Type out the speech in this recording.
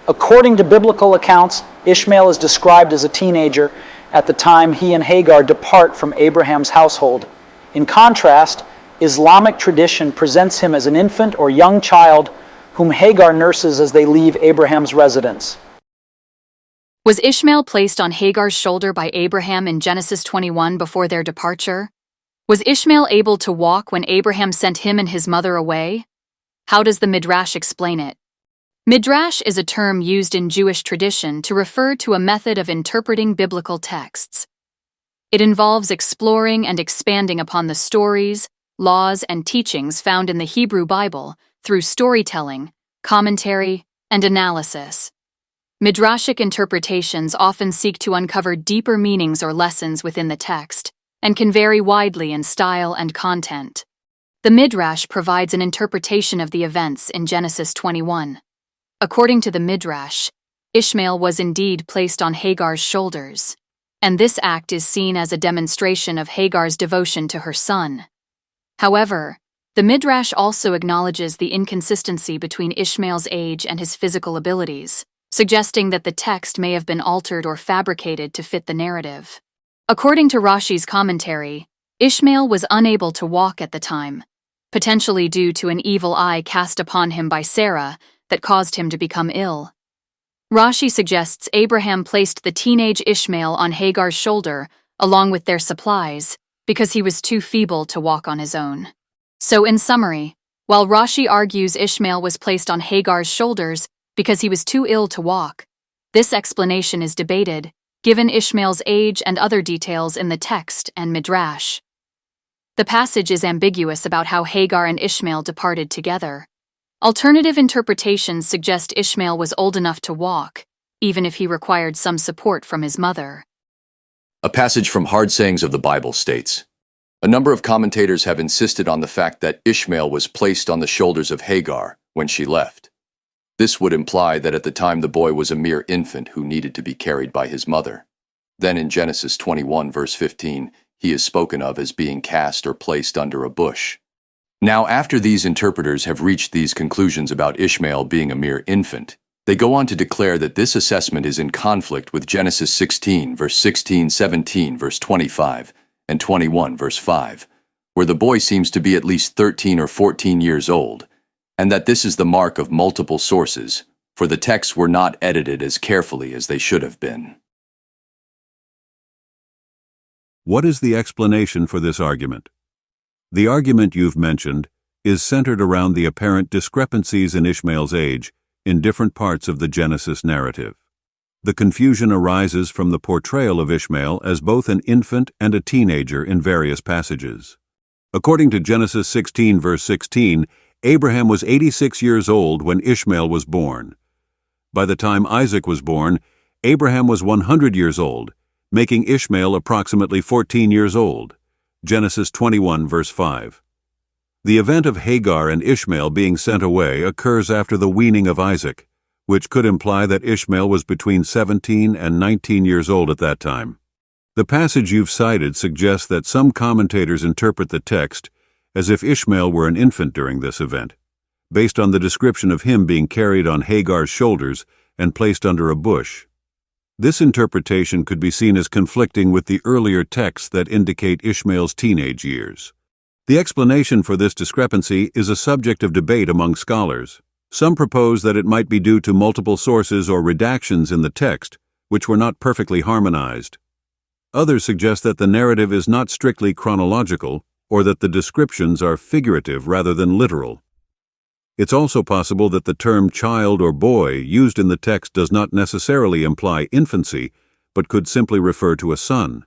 According to biblical accounts, Ishmael is described as a teenager at the time he and Hagar depart from Abraham's household. In contrast, Islamic tradition presents him as an infant or young child whom Hagar nurses as they leave Abraham's residence. Was Ishmael placed on Hagar's shoulder by Abraham in Genesis 21 before their departure? Was Ishmael able to walk when Abraham sent him and his mother away? How does the Midrash explain it? Midrash is a term used in Jewish tradition to refer to a method of interpreting biblical texts. It involves exploring and expanding upon the stories, laws, and teachings found in the Hebrew Bible through storytelling, commentary, and analysis. Midrashic interpretations often seek to uncover deeper meanings or lessons within the text, and can vary widely in style and content. The Midrash provides an interpretation of the events in Genesis 21. According to the Midrash, Ishmael was indeed placed on Hagar's shoulders, and this act is seen as a demonstration of Hagar's devotion to her son. However, the Midrash also acknowledges the inconsistency between Ishmael's age and his physical abilities, suggesting that the text may have been altered or fabricated to fit the narrative. According to Rashi's commentary, Ishmael was unable to walk at the time, potentially due to an evil eye cast upon him by Sarah that caused him to become ill. Rashi suggests Abraham placed the teenage Ishmael on Hagar's shoulder along with their supplies because he was too feeble to walk on his own. So in summary, while Rashi argues Ishmael was placed on Hagar's shoulders because he was too ill to walk, this explanation is debated, given Ishmael's age and other details in the text and Midrash. The passage is ambiguous about how Hagar and Ishmael departed together. Alternative interpretations suggest Ishmael was old enough to walk, even if he required some support from his mother. A passage from Hard Sayings of the Bible states, "A number of commentators have insisted on the fact that Ishmael was placed on the shoulders of Hagar when she left. This would imply that at the time the boy was a mere infant who needed to be carried by his mother. Then in Genesis 21 verse 15, he is spoken of as being cast or placed under a bush. Now, after these interpreters have reached these conclusions about Ishmael being a mere infant, they go on to declare that this assessment is in conflict with Genesis 16 verse 16, 17 verse 25, and 21 verse 5, where the boy seems to be at least 13 or 14 years old, and that this is the mark of multiple sources, for the texts were not edited as carefully as they should have been." What is the explanation for this argument? The argument you've mentioned is centered around the apparent discrepancies in Ishmael's age in different parts of the Genesis narrative. The confusion arises from the portrayal of Ishmael as both an infant and a teenager in various passages. According to Genesis 16 verse 16, Abraham was 86 years old when Ishmael was born. By the time Isaac was born, Abraham was 100 years old, making Ishmael approximately 14 years old. Genesis 21 verse 5. The event of Hagar and Ishmael being sent away occurs after the weaning of Isaac, which could imply that Ishmael was between 17 and 19 years old at that time. The passage you've cited suggests that some commentators interpret the text as if Ishmael were an infant during this event, based on the description of him being carried on Hagar's shoulders and placed under a bush. This interpretation could be seen as conflicting with the earlier texts that indicate Ishmael's teenage years. The explanation for this discrepancy is a subject of debate among scholars. Some propose that it might be due to multiple sources or redactions in the text, which were not perfectly harmonized. Others suggest that the narrative is not strictly chronological, or that the descriptions are figurative rather than literal. It's also possible that the term child or boy used in the text does not necessarily imply infancy, but could simply refer to a son.